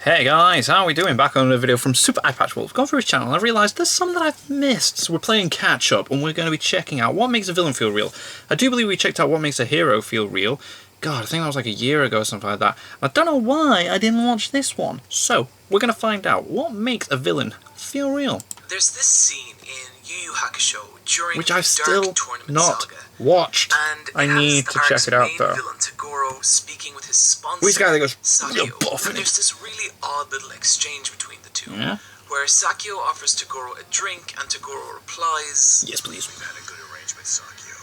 Hey guys, how are we doing? Back on another video from Super Eyepatch Wolf. Gone through his channel and I've realised there's some that I've missed. So we're playing catch up and we're going to be checking out what makes a villain feel real. I do believe we checked out what makes a hero feel real. God, I think that was like a year ago or something like that. I don't know why I didn't watch this one. So, we're going to find out what makes a villain feel real. There's this scene in Yu Yu Hakusho during which I've the still Dark Tournament not saga, watched. and I need to check it out though. Villain Tagoro speaking with his sponsor, Which guy that goes, Sakyo, "You're buff," and there's this really odd little exchange between the two, Yeah? where Sakyo offers Tagoro a drink and Tagoro replies, Yes, please. We've had a good arrangement, Sakyo.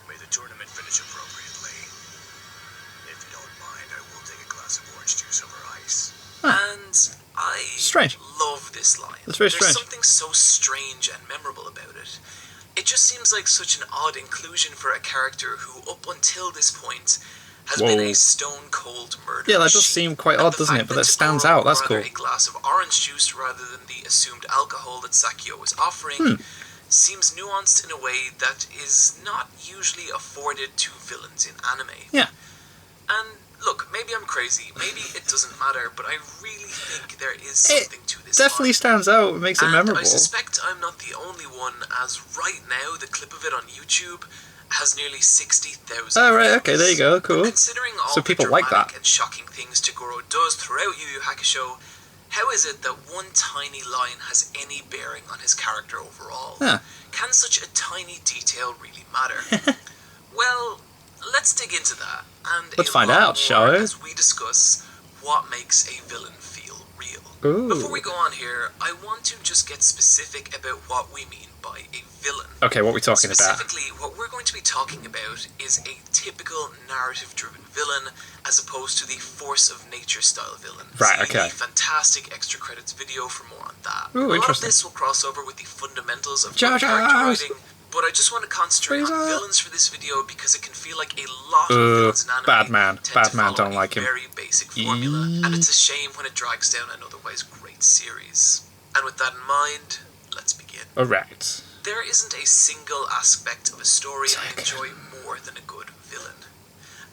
May the tournament finish appropriately. If you don't mind, I will take a glass of orange juice over ice. and I Strange. love this line. That's very There's strange. something so strange and memorable about it. It just seems like such an odd inclusion for a character who, up until this point, has been a stone-cold murderer. Yeah, that does seem quite odd, doesn't it? But that stands out, that's cool. A glass of orange juice rather than the assumed alcohol that Sakyo was offering seems nuanced in a way that is not usually afforded to villains in anime. Yeah. And look, maybe I'm crazy, maybe it doesn't matter, but I really think there is something to this Definitely line. stands out. It makes it And memorable. I suspect I'm not the only one, as right now the clip of it on YouTube has nearly 60,000 Oh, right, views. okay, there you go, cool. But considering all So the people like dramatic that. and shocking things Tagoro does throughout Yu Yu Hakusho, how is it that one tiny line has any bearing on his character overall? Huh. Can such a tiny detail really matter? Well, let's dig into that, and Let's a find lot out, more shall we? as we discuss what makes a villain feel real. Ooh. Before we go on here, I want to just get specific about what we mean by a villain. Okay, what are we talking about? Specifically, what we're going to be talking about is a typical narrative-driven villain, as opposed to the force of nature style villain. Right, See okay. the fantastic extra credits video for more on that. Ooh, A lot of interesting. this will cross over with the fundamentals of JoJo's! good character writing, but I just want to concentrate Please, on villains for this video because it can feel like a lot of villains in anime Batman. tend to Batman, follow don't a like him. very basic formula, and it's a shame when it drags down an otherwise great series. And with that in mind, let's begin. Alright. There isn't a single aspect of a story I enjoy more than a good villain.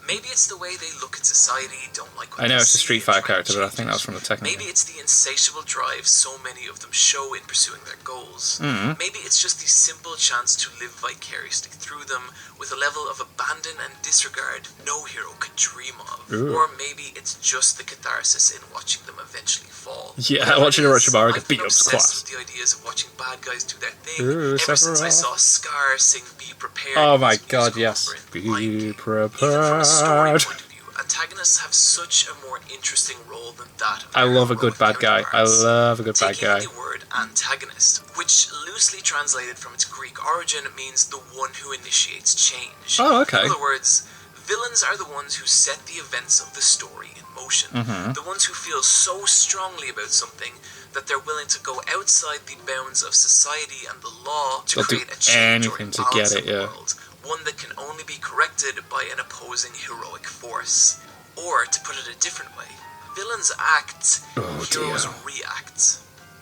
Maybe it's the way they look at society, don't like what I know they it's a see, Street and Fighter try character, to but I change think it. that's from the Tekken Maybe game. it's the insatiable drive so many of them show in pursuing their goals. Maybe it's just the simple chance to live vicariously through them with a level of abandon and disregard no hero could dream of. Ooh. Or maybe it's just the catharsis in watching them eventually fall. Yeah, Whatever watching it is, Orochimaru get I've beat been up is obsessed class. with the ideas of watching bad guys do their thing Ooh, ever since I Sephiroth. saw Scar sing Be Prepared. Oh in my his god, musical yes. number in Be Lion King. Even from a story prepared. point of view, antagonists have such a more interesting role than that of I their love a good heroic bad guy. I counterparts. love a good bad Taking guy. the word antagonist, which loosely translated from its Greek origin means the one who initiates change. Oh, okay. In other words, villains are the ones who set the events of the story in motion. The ones who feel so strongly about something that they're willing to go outside the bounds of society and the law to They'll do create a change or anything to get imbalance it, in the yeah. world. One that can only be corrected by an opposing heroic force. Or, to put it a different way, villains act, Oh, heroes dear. react.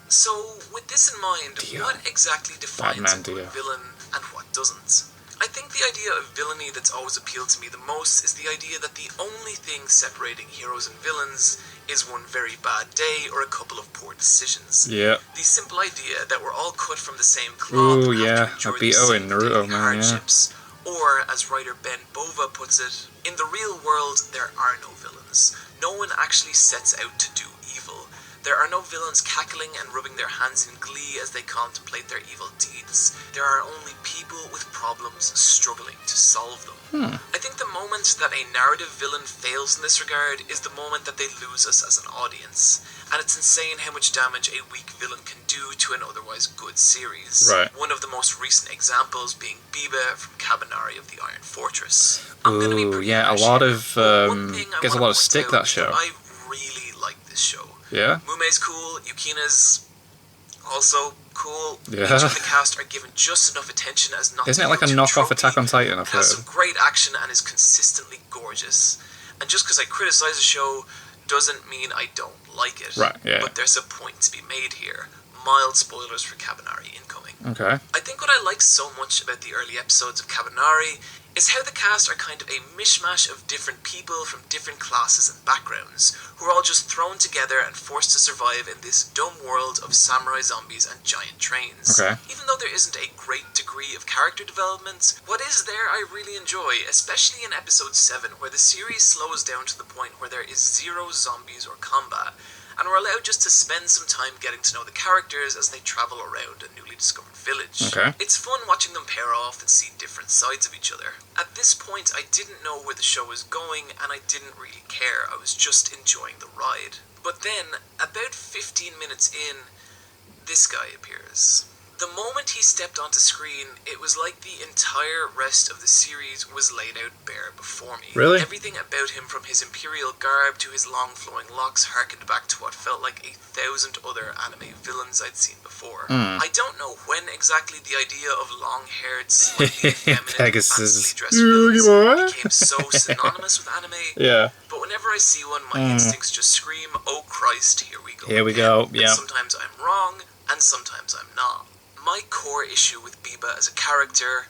So, with this in mind, Dear. what exactly defines Batman, a good dear. villain and what doesn't? I think the idea of villainy that's always appealed to me the most is the idea that the only thing separating heroes and villains is one very bad day or a couple of poor decisions. Yeah. The simple idea that we're all cut from the same cloth Ooh, and yeah. have to enjoy Obito the and same Naruto, daily man, yeah. hardships. Or, as writer Ben Bova puts it, in the real world there are no villains. No one actually sets out to do evil. There are no villains cackling and rubbing their hands in glee as they contemplate their evil deeds. There are only people with problems struggling to solve them. I think the moment that a narrative villain fails in this regard is the moment that they lose us as an audience. And it's insane how much damage a weak villain can do to an otherwise good series. Right. One of the most recent examples being Biba from Kabanari of the Iron Fortress. I'm gonna be Ooh, pretty yeah, a harsh lot here, of, but one thing I gets a wanna lot of point stick, out that is show. I really like this show. Yeah? Mume's cool, Yukina's also cool. Yeah. Each of the cast are given just enough attention as not Isn't to it like a feel too knockoff tropey, Attack on Titan, I've has heard? some great action and is consistently gorgeous. And just because I criticize a show doesn't mean I don't like it. Right, yeah. But there's a point to be made here. mild spoilers for Kabanari incoming. Okay. I think what I like so much about the early episodes of Kabanari is how the cast are kind of a mishmash of different people from different classes and backgrounds, who are all just thrown together and forced to survive in this dumb world of samurai zombies and giant trains. Okay. Even though there isn't a great degree of character development, what is there I really enjoy, especially in episode 7, where the series slows down to the point where there is zero zombies or combat, and we're allowed just to spend some time getting to know the characters as they travel around a newly discovered village. Okay. It's fun watching them pair off and see different sides of each other. At this point, I didn't know where the show was going, and I didn't really care. I was just enjoying the ride. But then, about 15 minutes in, this guy appears. The moment he stepped onto screen, it was like the entire rest of the series was laid out bare before me. Really? Everything about him, from his imperial garb to his long flowing locks, harkened back to what felt like 1,000 other anime villains I'd seen before. I don't know when exactly the idea of long-haired, slightly effeminate, Pegasus. fancy dressed villains became so synonymous with anime, Yeah. but whenever I see one, my instincts just scream, "Oh Christ, here we go." Here we again." go, And yeah. sometimes I'm wrong, and sometimes I'm not. My core issue with Biba as a character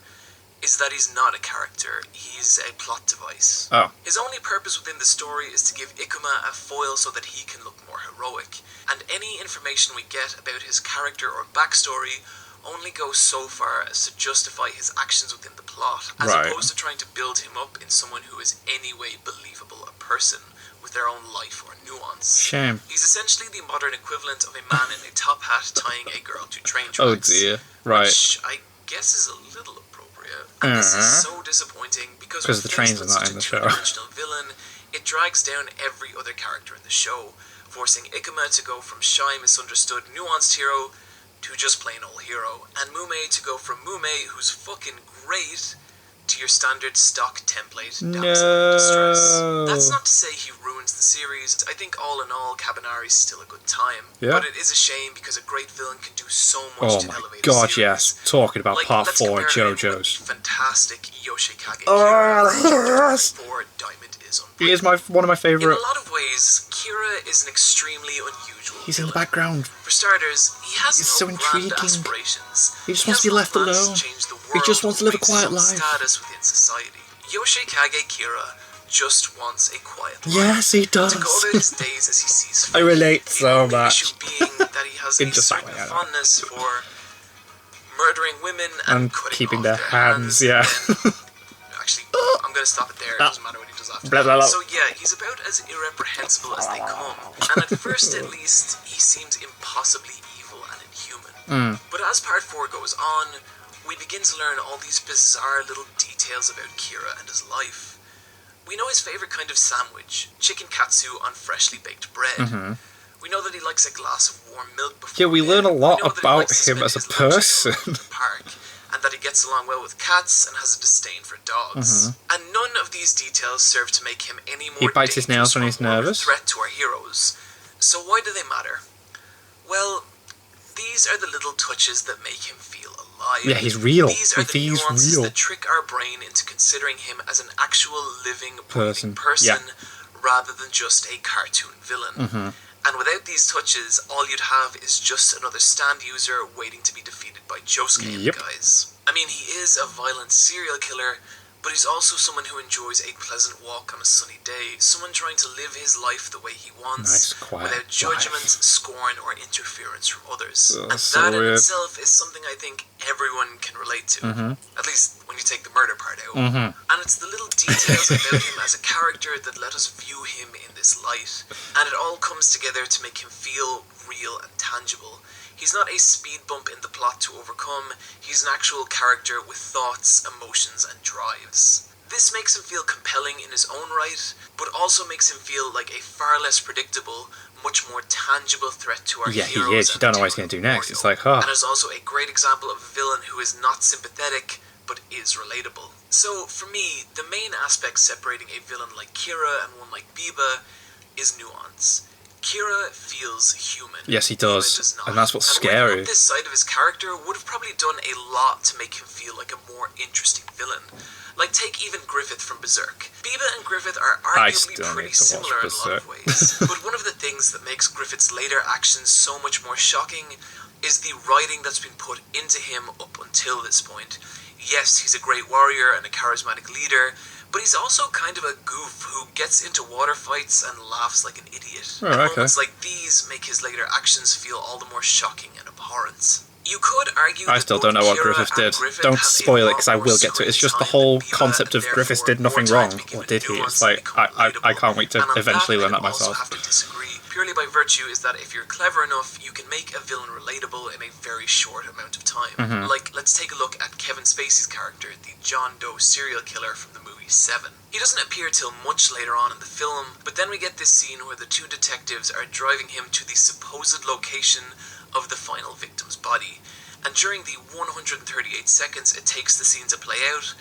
is that he's not a character, he's a plot device. Oh. His only purpose within the story is to give Ikuma a foil so that he can look more heroic, and any information we get about his character or backstory only goes so far as to justify his actions within the plot, as Right. opposed to trying to build him up in someone who is anyway believable a person with their own life or nuance. Shame. He's essentially the modern equivalent of a man in a top hat tying a girl to train tracks. Oh dear. Right. Which I guess is a little appropriate. And this is so disappointing because Because the trains are with not such in a the show. two-dimensional villain, it drags down every other character in the show, forcing Ikuma to go from shy, misunderstood, nuanced hero to just plain old hero, and Mume to go from Mume, who's fucking great, to your standard stock template damsel in distress. That's not to say he ruins the series. I think all in all, Kabanari's still a good time. Yeah. But it is a shame because a great villain can do so much Oh to my elevate god, a series. yes. Talking about Like, part let's 4 of compare him with JoJo's. the fantastic Yoshikage Oh, Kira, yes. for Diamond is He is one of my in a favourite. lot of ways, Kira is an extremely unusual He's in the villain. background. For starters, he has He's no so grand intriguing. aspirations. He just He wants has to be no left plans alone. to change the He just world wants to live a or raise quiet some life. status within society. Yoshikage Kira just wants a quiet life. Yes, he does. To go about his days as he sees fit. I relate The so only much. issue being that he has In a just that certain way, I know. fondness for murdering women And cutting keeping off their hands, yeah. and then- actually, I'm going to stop it there. It doesn't matter what he does after Blah, blah, blah. that. So yeah, he's about as irreprehensible as they come. And at first, at least, he seems impossibly evil and inhuman. But as part 4 goes on, we begin to learn all these bizarre little details about Kira and his life. We know his favourite kind of sandwich, chicken katsu on freshly baked bread. We know that he likes a glass of warm milk before Yeah, we bed. learn a lot know that he about likes to him spend as a his lunch person. in the park, and that he gets along well with cats and has a disdain for dogs. And none of these details serve to make him any more He bites his nails when dangerous he's or more of a nervous. threat to our heroes. So why do they matter? Well, these are the little touches that make him feel alive. Yeah, he's real. These are the He's nuances real. that trick our brain into considering him as an actual living, breathing Person. person rather than just a cartoon villain. And without these touches, all you'd have is just another stand user waiting to be defeated by Josuke and the Yep. guys. I mean, he is a violent serial killer, but he's also someone who enjoys a pleasant walk on a sunny day, someone trying to live his life the way he wants, Nice, quiet without judgment, life. scorn, or interference from others. Oh, and so that in weird. itself is something I think everyone can relate to, at least when you take the murder part out. And it's the little details about him as a character that let us view him in this light, and it all comes together to make him feel real and tangible. He's not a speed bump in the plot to overcome, he's an actual character with thoughts, emotions, and drives. This makes him feel compelling in his own right, but also makes him feel like a far less predictable, much more tangible threat to our Yeah, he heroes. is. You and don't know to what he's our going to do next. It's memorial. like, And is also a great example of a villain who is not sympathetic, but is relatable. So, for me, the main aspect separating a villain like Kira and one like Biba is nuance. Kira feels human. Yes, he Biba does. not. And that's what's and working scary. up this side of his character would have probably done a lot to make him feel like a more interesting villain. Like, take even Griffith from Berserk. Biba and Griffith are I arguably still pretty need to watch similar in a lot of Berserk. ways. But one of the things that makes Griffith's later actions so much more shocking is the writing that's been put into him up until this point. Yes, he's a great warrior and a charismatic leader, but he's also kind of a goof who gets into water fights and laughs like an idiot. Oh, and okay. moments like these make his later actions feel all the more shocking and abhorrent. You could argue I still don't know what Griffith did. Don't spoil it, because I will get to it. It's just the whole concept of Griffiths did nothing wrong. Or did he? It's like, I can't wait to eventually learn that myself. Have to disagree, purely by virtue is that if you're clever enough, you can make a villain relatable in a very short amount of time. Like, let's take a look at Kevin Spacey's character, the John Doe serial killer from the movie Seven. He doesn't appear till much later on in the film, but then we get this scene where the two detectives are driving him to the supposed location of the final victim's body. And during the 138 seconds it takes the scene to play out,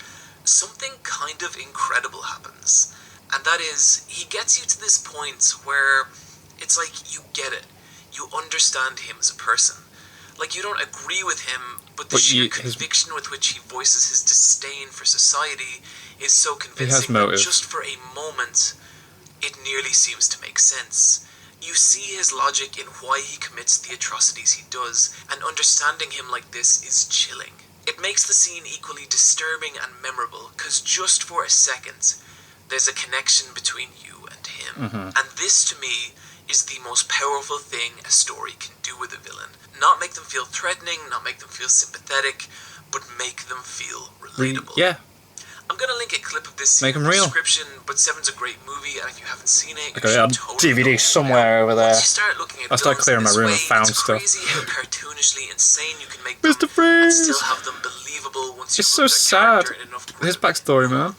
something kind of incredible happens. And that is, he gets you to this point where it's like you get it. You understand him as a person. Like, you don't agree with him, but the sheer conviction with which he voices his disdain for society is so convincing that just for a moment, it nearly seems to make sense. You see his logic in why he commits the atrocities he does, and understanding him like this is chilling. It makes the scene equally disturbing and memorable, because just for a second, there's a connection between you and him. And this, to me, is the most powerful thing a story can do with a villain. Not make them feel threatening, not make them feel sympathetic, but make them feel relatable. Yeah. I'm gonna link a clip of this scene in the description, but Seven's a great movie, and if you haven't seen it, I got it on DVD somewhere over there. Once you start looking at I started clearing my room and found it's stuff. crazy how cartoonishly insane you can make them, Mr. Freeze! and still have them believable once you It's put so their sad. character in enough His backstory, man.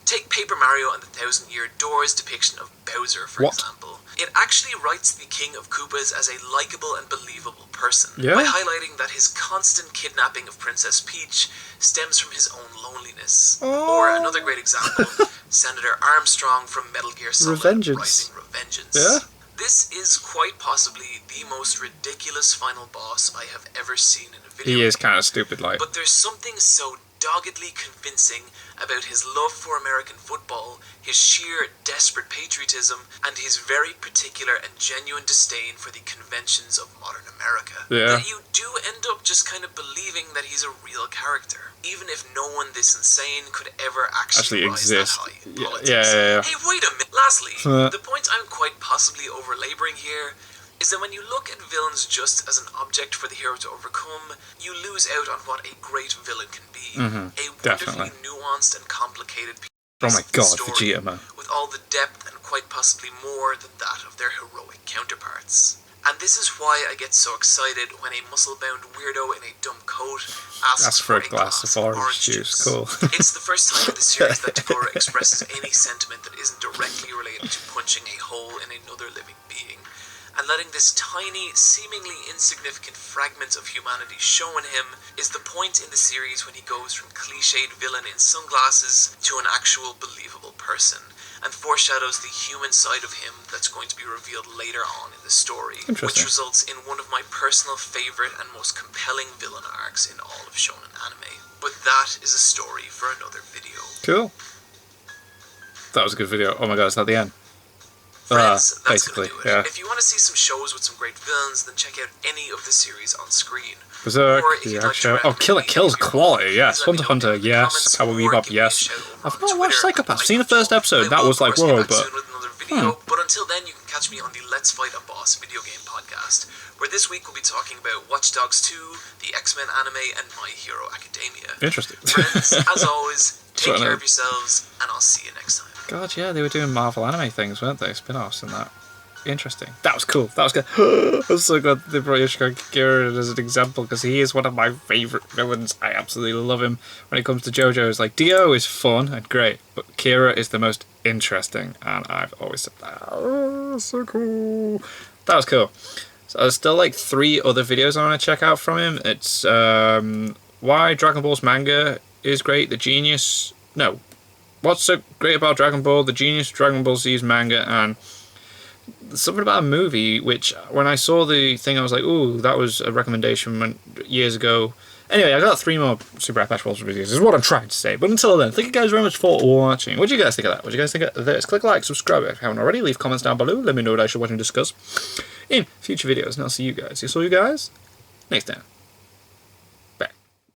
Take Paper Mario and the Thousand Year Door's depiction of Bowser, for example. It actually writes the King of Koopas as a likable and believable person, by highlighting that his constant kidnapping of Princess Peach stems from his own loneliness. Or another great example, Senator Armstrong from Metal Gear Solid Rising Revengeance. This is quite possibly the most ridiculous final boss I have ever seen in a video game. He is kind of stupid, like. But there's something so doggedly convincing about his love for American football, his sheer desperate patriotism, and his very particular and genuine disdain for the conventions of modern America, that you do end up just kind of believing that he's a real character, even if no one this insane could ever actually rise exist. that high in politics. Hey, wait a minute. Lastly, the point I'm quite possibly overlaboring here is that when you look at villains just as an object for the hero to overcome, you lose out on what a great villain can be. A wonderfully nuanced and complicated piece of story with all the depth and quite possibly more than that of their heroic counterparts. And this is why I get so excited when a muscle-bound weirdo in a dumb coat asks for a glass of orange juice. Cool. It's the first time in the series that Tagora expresses any sentiment that isn't directly related to punching a hole in another living being, and letting this tiny, seemingly insignificant fragment of humanity shown him is the point in the series when he goes from cliched villain in sunglasses to an actual believable person, and foreshadows the human side of him that's going to be revealed later on in the story, which results in one of my personal favourite and most compelling villain arcs in all of shonen anime. But that is a story for another video. Cool. That was a good video. Oh my god, is that the end? Friends, that's basically, gonna do it. If you want to see some shows with some great villains, then check out any of the series on screen. Berserk, the show. Oh, Kill It Kill's quality, yes. Hunter x Hunter, yes. Cowboy Bebop, yes. I've not watched Psychopath. I've seen the first episode. That was like, whoa, but... But until then, you can catch me on the Let's Fight a Boss video game podcast, where this week we'll be talking about Watch Dogs 2, the X-Men anime, and My Hero Academia. Interesting. Friends, as always, take care of yourselves, and I'll see you next time. God, yeah, they were doing Marvel anime things, weren't they? Spin-offs and that. Interesting. That was cool. That was good. I'm so glad they brought Yoshiko Kira as an example, because he is one of my favourite villains. I absolutely love him. When it comes to JoJo, it's like, Dio is fun and great, but Kira is the most interesting, and I've always said that. Oh, so cool. That was cool. So there's still like 3 other videos I want to check out from him. It's why Dragon Ball's manga is great, the genius... No. What's so great about Dragon Ball, the genius of Dragon Ball Z's manga, and something about a movie, which when I saw the thing I was like, ooh, that was a recommendation years ago. Anyway, I got 3 more Super Eye Patch Wolves videos, is what I'm trying to say. But until then, thank you guys very much for watching. What do you guys think of that? What do you guys think of this? Click like, subscribe if you haven't already, leave comments down below, let me know what I should watch and discuss in future videos, and I'll see you guys. You saw you guys? next time.